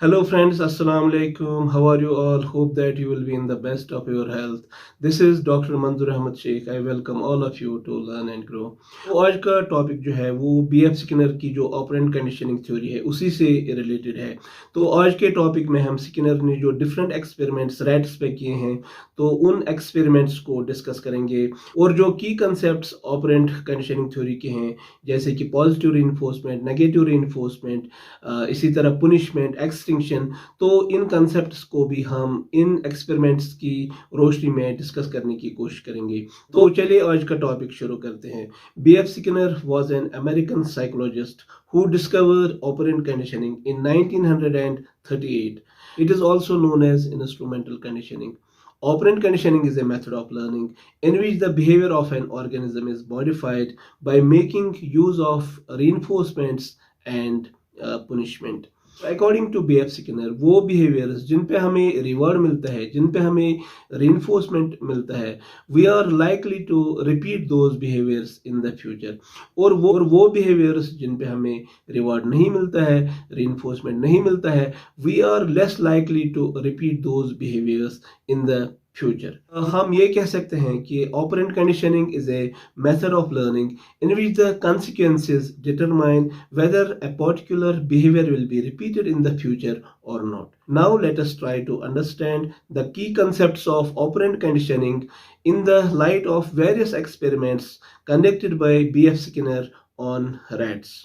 Hello friends, Assalamu alaikum. How are you all? Hope that you will be in the best of your health. This is Dr. Manzoor Ahmad Sheikh. I welcome all of you to learn and grow. तो आज का topic जो है वो BF Skinner की जो operant conditioning theory है उसी से रिलेटेड है। तो आज के टॉपिक में हम स्किनर ने जो डिफरेंट एक्सपेरिमेंट्स रैट्स पे किए हैं तो उन एक्सपेरिमेंट्स को डिस्कस करेंगे और जो की कंसेप्ट्स ऑपरेंट कंडीशनिंग थ्योरी के हैं जैसे कि पॉजिटिव रीइंफोर्समेंट, नेगेटिव रीइंफोर्समेंट, इसी तरह पुनिशमेंट, एक्सटिंक्शन, तो इन कंसेप्ट्स को भी हम इन एक्सपेरिमेंट्स की रोशनी में डिस्कस करने की कोशिश करेंगे। तो चलिए आज का टॉपिक शुरू करते हैं। BF Skinner was an American psychologist who discovered operant conditioning in 1938. It is also known as instrumental conditioning. Operant conditioning is a method of learning in which the behavior of an organism is modified by making use of reinforcements and punishment. According to BF Skinner वो behaviours जिन पे हमें reward मिलता है, जिन पे हमें reinforcement मिलता है, we are likely to repeat those behaviours in the future. और वो बिहेवियर्स जिन पे हमें रिवॉर्ड नहीं मिलता है, रीइंफोर्समेंट नहीं मिलता है, we are less likely to repeat those behaviours in the future. हम ये कह सकते हैं कि operant conditioning is a method of learning in which the consequences determine whether a particular behavior will be repeated in the future or not. Now let us try to understand the key concepts of operant conditioning in the light of various experiments conducted by BF Skinner on rats.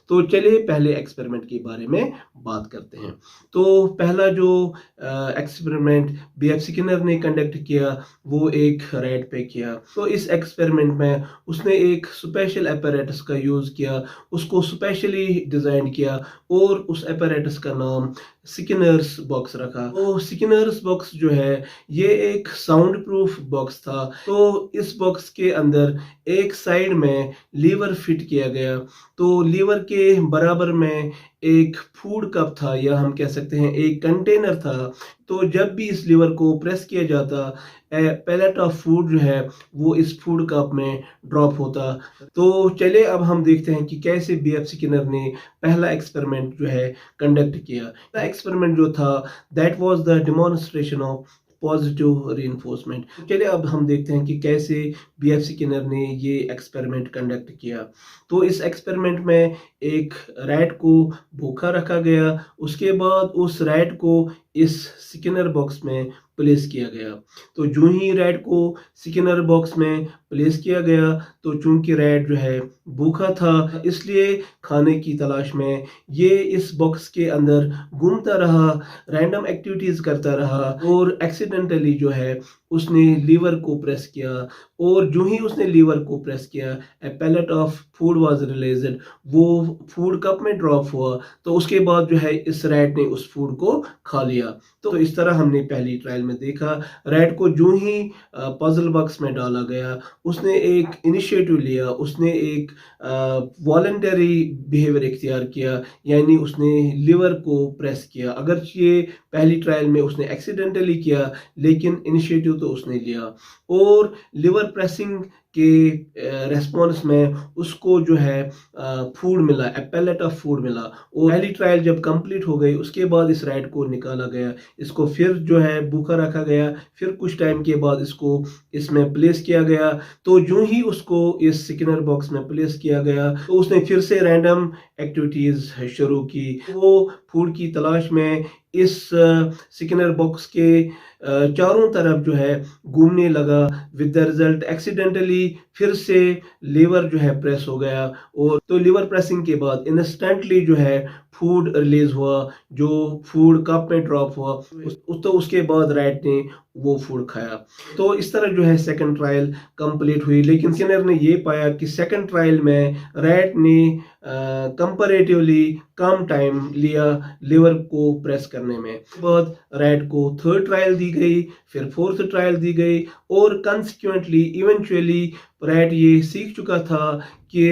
तो चलिए पहले experiment के बारे में बात करते हैं। तो पहला जो एक्सपेरिमेंट BF स्किनर ने कंडक्ट किया वो एक रैट पे किया। तो इस एक्सपेरिमेंट में उसने एक स्पेशल apparatus का यूज़ किया, उसको स्पेशली डिज़ाइन किया और उस apparatus का नाम स्किनर्स बॉक्स रखा। तो स्किनर्स बॉक्स जो है ये एक साउंड प्रूफ बॉक्स था। तो इस बॉक्स के अंदर एक साइड में लीवर फिट किया गया। तो लीवर के बराबर में एक फूड कप था या हम कह सकते हैं एक कंटेनर था। तो जब भी इस लीवर को प्रेस किया जाता पैलेट ऑफ फूड जो है वो इस फूड कप में ड्रॉप होता। तो चलिए अब हम देखते हैं कि कैसे BF स्किनर ने पहला एक्सपेरिमेंट जो है कंडक्ट किया। एक्सपेरिमेंट जो था that was the demonstration of positive reinforcement. चलिए अब हम देखते हैं कि कैसे BF स्किनर ने ये एक्सपेरिमेंट कंडक्ट किया। तो इस एक्सपेरिमेंट में एक रैट को भूखा रखा गया, उसके बाद उस रैट को इस स्किनर बॉक्स में प्लेस किया गया। तो जो ही रैट को स्किनर बॉक्स में प्लेस किया गया तो चूंकि रैट जो है भूखा था इसलिए खाने की तलाश में ये इस बॉक्स के अंदर घूमता रहा, रैंडम एक्टिविटीज करता रहा और एक्सीडेंटली जो है उसने लीवर को प्रेस किया। और जो ही उसने लीवर को प्रेस किया a pellet of food was released, वो फूड कप में ड्रॉप हुआ। तो उसके बाद जो है इस रैट ने उस फूड को खा लिया। तो इस तरह हमने पहली ट्रायल में देखा रैट को जो ही पजल बॉक्स में डाला गया उसने एक इनिशिएटिव लिया, उसने एक वॉलंटरी बिहेवियर इख्तियार किया, यानी उसने लिवर को प्रेस किया। अगर ये पहली ट्रायल में उसने एक्सीडेंटली किया लेकिन इनिशिएटिव तो उसने लिया और लिवर प्रेसिंग के रेस्पॉन्स में उसको जो है फूड मिला, ए पैलेट ऑफ फूड मिला। और पहली ट्रायल जब कंप्लीट हो गई उसके बाद इस रैट को निकाला गया, इसको फिर जो है भूखा रखा गया, फिर कुछ टाइम के बाद इसको इसमें प्लेस किया गया। तो जो ही उसको इस स्किनर बॉक्स में प्लेस किया गया तो उसने फिर से रैंडम एक्टिविटीज शुरू की। वो फूड की तलाश में इस स्किनर बॉक्स के चारों तरफ जो है घूमने लगा। विद द रिजल्ट एक्सीडेंटली फिर से लीवर जो है प्रेस हो गया और तो लीवर प्रेसिंग के बाद इंस्टेंटली जो है फूड रिलीज हुआ, जो फूड कप में ड्रॉप हुआ तो उसके बाद रैट ने वो फूड खाया। तो इस तरह जो है सेकंड ट्रायल कंप्लीट हुई। लेकिन स्किनर ने ये पाया कि सेकंड ट्रायल में रैट ने कंपैरेटिवली कम टाइम लिया लिवर को प्रेस करने में। बाद रैट को थर्ड ट्रायल दी गई, फिर फोर्थ ट्रायल दी गई और कंसिक्वेंटली इवेंचुअली रैट ये सीख चुका था कि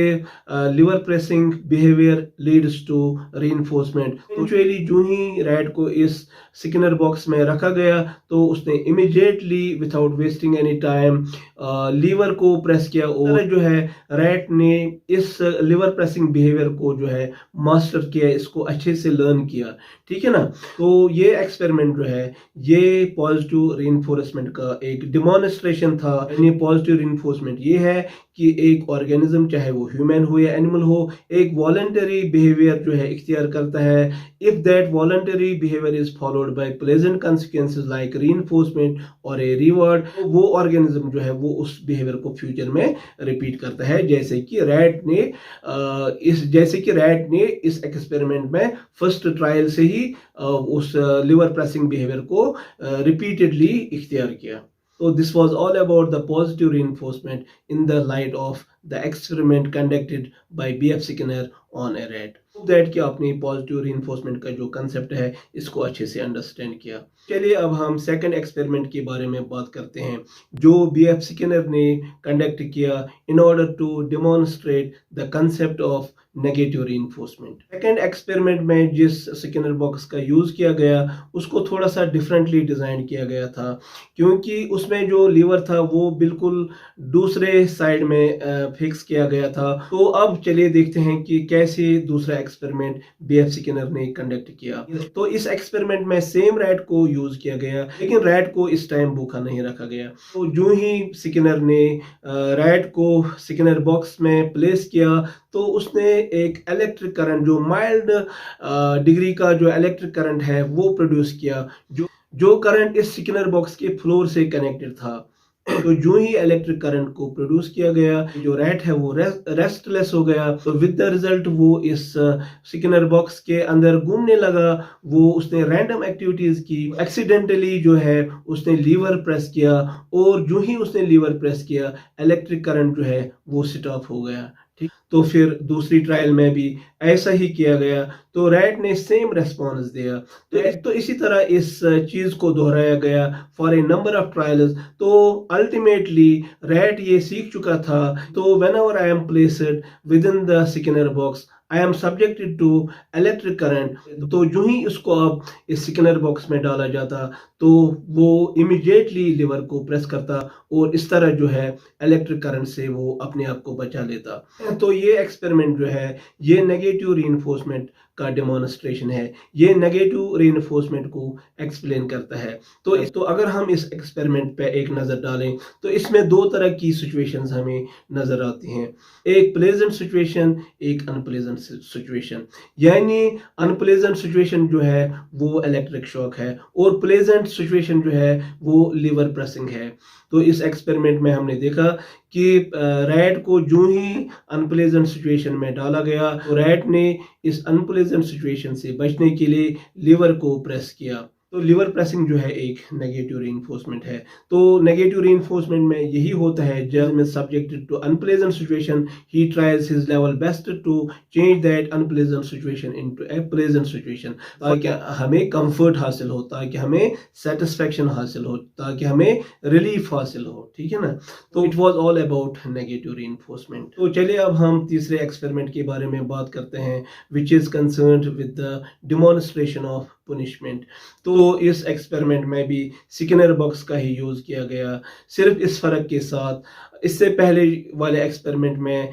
lever pressing behaviour leads to reinforcement. Actually जो ही रैट को इस स्किनर बॉक्स में रखा गया तो उसने immediately without wasting any time lever को प्रेस किया और जो है रैट ने इस लिवर प्रेसिंग बिहेवियर को जो है मास्टर किया, इसको अच्छे से लर्न किया। ठीक है ना। तो ये एक्सपेरिमेंट जो है ये पॉजिटिव रीइंफोर्समेंट का एक डिमॉन्स्ट्रेशन था। यानी पॉजिटिव रीइंफोर्समेंट ये है कि एक ऑर्गेनिज्म चाहे वो ह्यूमन हो या एनिमल हो एक वॉलंटरी बिहेवियर जो है इख्तियार करता है if that voluntary behaviour is followed by pleasant consequences like reinforcement और ए रिवॉर्ड, वो ऑर्गेनिज्म जो है वो उस बिहेवियर को फ्यूचर में रिपीट करता है। जैसे कि रैट ने इस एक्सपेरिमेंट में फर्स्ट ट्रायल से ही उस लिवर प्रेसिंग बिहेवियर को रिपीटेडली इख्तियार किया। So this was all about the positive reinforcement in the light of the experiment conducted by B.F. Skinner on a rat. That कि आपने पॉजिटिव रीइंफोर्समेंट का जो कंसेप्ट है इसको अच्छे से अंडरस्टैंड किया। चलिए अब हम सेकंड एक्सपेरिमेंट के बारे में बात करते हैं जो B.F. स्किनर ने कंडक्ट किया in order to demonstrate the concept of negative reinforcement. Second experiment में जिस स्किनर बॉक्स का यूज किया गया उसको थोड़ा सा डिफरेंटली डिजाइन किया गया था क्योंकि उसमें जो लीवर था वो बिल्कुल दूसरे साइड में फिक्स किया गया था। तो अब चलिए देखते हैं कि कैसे दूसरा एक्सपेरिमेंट B.F. स्किनर ने कंडक्ट किया। तो इस एक्सपेरिमेंट में सेम रैट को यूज किया गया लेकिन रैट को इस टाइम भूखा नहीं रखा गया। तो जो ही स्किनर ने रैट को स्किनर बॉक्स में प्लेस किया तो उसने एक इलेक्ट्रिक करंट जो माइल्ड डिग्री का जो इलेक्ट्रिक करंट है वो प्रोड्यूस किया जो करंट इस स्किनर बॉक्स के फ्लोर से कनेक्टेड था। तो जो ही इलेक्ट्रिक करंट को प्रोड्यूस किया गया जो रैट है वो रेस्टलेस हो गया। तो विद द रिजल्ट वो इस स्किनर बॉक्स के अंदर घूमने लगा। वो उसने रैंडम एक्टिविटीज की, एक्सीडेंटली जो है उसने लीवर प्रेस किया और जो ही उसने लीवर प्रेस किया इलेक्ट्रिक करंट जो है वो स्टॉप हो गया। ठीक, तो फिर दूसरी ट्रायल में भी ऐसा ही किया गया तो रैट ने सेम रेस्पॉन्स दिया। तो इसी तरह इस चीज को दोहराया गया for a number of trials. तो अल्टीमेटली रैट ये सीख चुका था। तो whenever I am placed within the Skinner box I am subjected to electric current. तो जो ही इसको अब इस स्किनर बॉक्स में डाला जाता तो वो इमीडिएटली लिवर को प्रेस करता और इस तरह जो है इलेक्ट्रिक करंट से वो अपने आप को बचा लेता। तो ये एक्सपेरिमेंट जो है ये नेगेटिव रीइंफोर्समेंट का डेमोन्स्ट्रेशन है। ये नेगेटिव रीइंफोर्समेंट को एक्सप्लेन करता है। तो अगर हम इस एक्सपेरिमेंट पे एक नज़र डालें तो इसमें दो तरह की सिचुएशंस हमें नज़र आती हैं, एक प्लेजेंट सिचुएशन, एक अनप्लेजेंट सिचुएशन। यानी अनप्लेजेंट सिचुएशन जो है वो इलेक्ट्रिक शॉक है और प्लेजेंट सिचुएशन जो है वो लिवर प्रेसिंग है। तो इस एक्सपेरिमेंट में हमने देखा कि रैट को जो ही अनप्लेजेंट सिचुएशन में डाला गया तो रैट ने इस अनप्लेजेंट सिचुएशन से बचने के लिए लिवर को प्रेस किया। तो लिवर प्रेसिंग जो है एक नेगेटिव रीइंफोर्समेंट है। तो नेगेटिव रीइंफोर्समेंट में यही होता है जब में subjected to unpleasant situation he tries his level best to change that unpleasant situation into a pleasant situation, ताकि हमें कंफर्ट हासिल हो, ताकि हमें सेटिस्फेक्शन हासिल हो, ताकि हमें रिलीफ हासिल हो। ठीक है ना। तो it was all about negative reinforcement. तो चलिए अब हम तीसरे एक्सपेरिमेंट के बारे में बात करते हैं which is concerned with the demonstration of punishment. तो इस एक्सपेरिमेंट में भी स्किनर बॉक्स का ही यूज किया गया, सिर्फ इस फर्क के साथ इससे पहले वाले एक्सपेरिमेंट में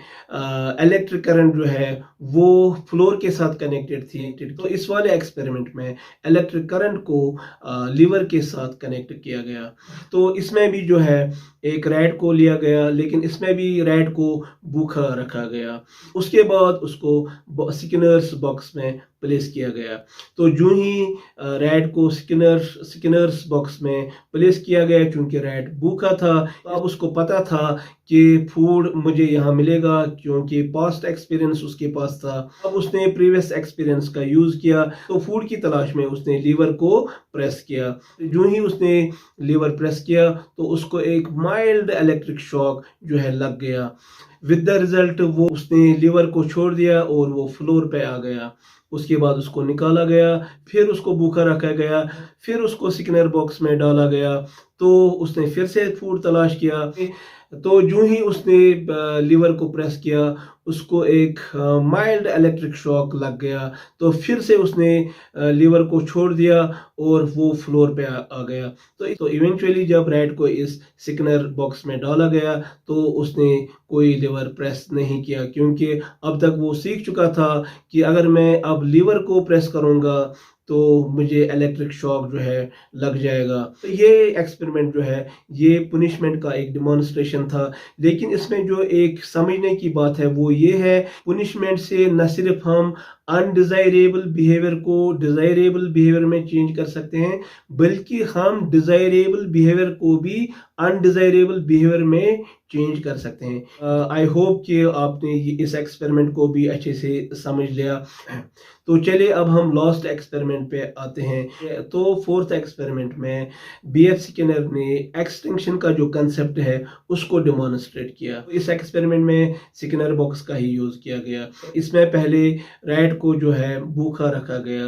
इलेक्ट्रिक करंट जो है वो फ्लोर के साथ कनेक्टेड थी। तो इस वाले एक्सपेरिमेंट में इलेक्ट्रिक करंट को लीवर के साथ कनेक्ट किया गया। तो इसमें भी जो है एक रैट को लिया गया लेकिन इसमें भी रैट को भूखा रखा गया। उसके बाद उसको स्किनर्स बॉक्स में प्लेस किया गया। तो जो ही रैट को स्किनर्स बॉक्स में प्लेस किया गया क्योंकि रैट भूखा था, तो अब उसको पता था कि फूड मुझे यहाँ मिलेगा क्योंकि पास्ट एक्सपीरियंस उसके पास था। अब उसने प्रीवियस एक्सपीरियंस का यूज किया तो फूड की तलाश में उसने लीवर को प्रेस किया। जो ही उसने लीवर प्रेस किया तो उसको एक माइल्ड इलेक्ट्रिक शॉक जो है लग गया। विद द रिजल्ट वो उसने लीवर को छोड़ दिया और वो फ्लोर पे आ गया। उसके बाद उसको निकाला गया, फिर उसको भूखा रखा गया, फिर उसको स्किनर बॉक्स में डाला गया। तो उसने फिर से फूड तलाश किया। तो जो ही उसने लीवर को प्रेस किया, उसको एक माइल्ड इलेक्ट्रिक शॉक लग गया। तो फिर से उसने लीवर को छोड़ दिया और वो फ्लोर पे आ गया। तो इवेंचुअली जब रैट को इस सिकनर बॉक्स में डाला गया तो उसने कोई लीवर प्रेस नहीं किया, क्योंकि अब तक वो सीख चुका था कि अगर मैं अब लीवर को प्रेस करूंगा तो मुझे इलेक्ट्रिक शॉक जो है लग जाएगा। तो ये एक्सपेरिमेंट जो है ये पुनिशमेंट का एक डिमॉन्स्ट्रेशन था, लेकिन इसमें जो एक समझने की बात है वो ये है, पुनिशमेंट से न सिर्फ हम अनडिजायरेबल बिहेवियर को डिजायरेबल बिहेवियर में चेंज कर सकते हैं, बल्कि हम डिजायरेबल बिहेवियर को भी अनडिजायरेबल बिहेवियर में चेंज कर सकते हैं। आई होप कि आपने इस एक्सपेरिमेंट को भी अच्छे से समझ लिया। तो चलिए अब हम लास्ट एक्सपेरिमेंट पे आते हैं। तो फोर्थ एक्सपेरिमेंट में बीएफ स्किनर ने एक्सटिंक्शन का जो कंसेप्ट है उसको डेमोन्स्ट्रेट किया। इस एक्सपेरिमेंट में स्किनर बॉक्स का ही यूज किया गया। इसमें पहले रैट को जो है भूखा रखा गया,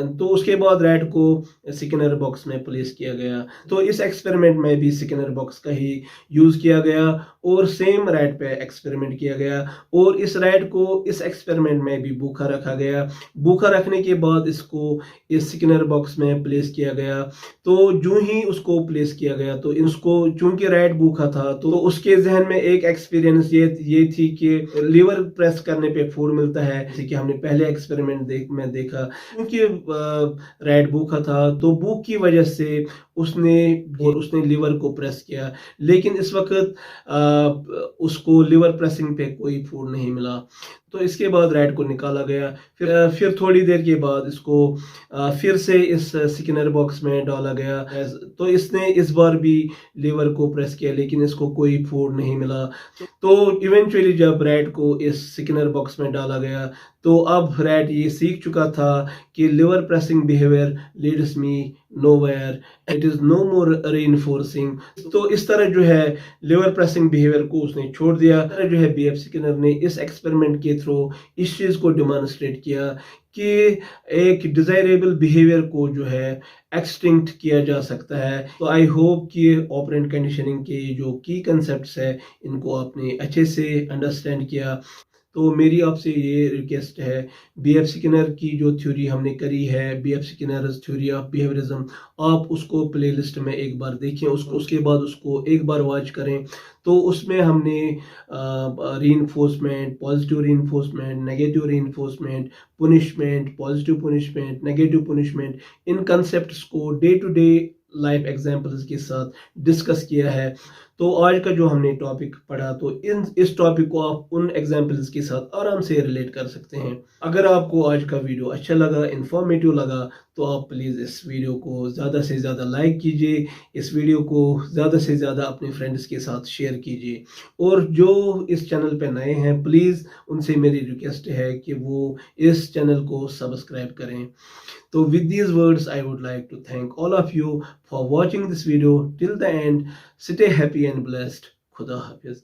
तो उसके बाद रैट को स्किनर बॉक्स में प्लेस किया गया। तो इस एक्सपेरिमेंट में भी स्किनर बॉक्स का ही यूज किया गया और सेम रैट पे एक्सपेरिमेंट किया गया, और इस रैट को इस एक्सपेरिमेंट में भी भूखा रखा गया। भूखा रखने के बाद इसको इस स्किनर बॉक्स में प्लेस किया गया। तो जो ही उसको प्लेस किया गया तो इसको, चूंकि रैट भूखा था, तो उसके जहन में एक एक्सपीरियंस ये थी कि लीवर प्रेस करने पे फूड मिलता है, जैसे कि हमने पहले एक्सपेरिमेंट में देखा। क्योंकि रैट भूखा था तो भूख की वजह से उसने लीवर को प्रेस किया, लेकिन इस वक्त उसको लिवर प्रेसिंग पे कोई फूड नहीं मिला। तो इसके बाद रैट को निकाला गया। फिर थोड़ी देर के बाद इसको फिर से इस स्किनर बॉक्स में डाला गया। तो इसने इस बार भी लीवर को प्रेस किया, लेकिन इसको कोई फूड नहीं मिला। तो इवेंचुअली जब रैट को इस स्किनर बॉक्स में डाला गया तो अब रैट ये सीख चुका था कि lever pressing behaviour leads me nowhere, it is no more reinforcing. तो इस तरह जो है लिवर प्रेसिंग बिहेवियर को उसने छोड़ दिया। जो है बीएफ स्किनर ने इस एक्सपेरिमेंट के थ्रू इस चीज को डेमोन्स्ट्रेट किया कि एक डिजायरेबल बिहेवियर को जो है एक्सटिंक्ट किया जा सकता है। तो आई होप कि ऑपरेंट कंडीशनिंग के जो की कंसेप्ट्स है इनको आपने अच्छे से अंडरस्टैंड किया। तो मेरी आपसे ये रिक्वेस्ट है, बीएफ स्किनर की जो थ्योरी हमने करी है, BF Skinner theory of behaviourism, आप उसको प्लेलिस्ट में एक बार देखें, उसके बाद उसको एक बार वॉच करें। तो उसमें हमने reinforcement, positive reinforcement, negative reinforcement, punishment, positive punishment, negative punishment, इन कंसेप्ट्स को day to day life examples के साथ डिस्कस किया है। तो आज का जो हमने टॉपिक पढ़ा, तो इस टॉपिक को आप उन एग्जाम्पल्स के साथ आराम से रिलेट कर सकते हैं। अगर आपको आज का वीडियो अच्छा लगा, इंफॉर्मेटिव लगा, तो आप प्लीज़ इस वीडियो को ज़्यादा से ज़्यादा लाइक कीजिए, इस वीडियो को ज़्यादा से ज़्यादा अपने फ्रेंड्स के साथ शेयर कीजिए, और जो इस चैनल पे नए हैं प्लीज़ उनसे मेरी रिक्वेस्ट है कि वो इस चैनल को सब्सक्राइब करें। तो with these words I would like to thank all of you for watching this video till the end. Stay happy and blessed. Khuda Hafiz.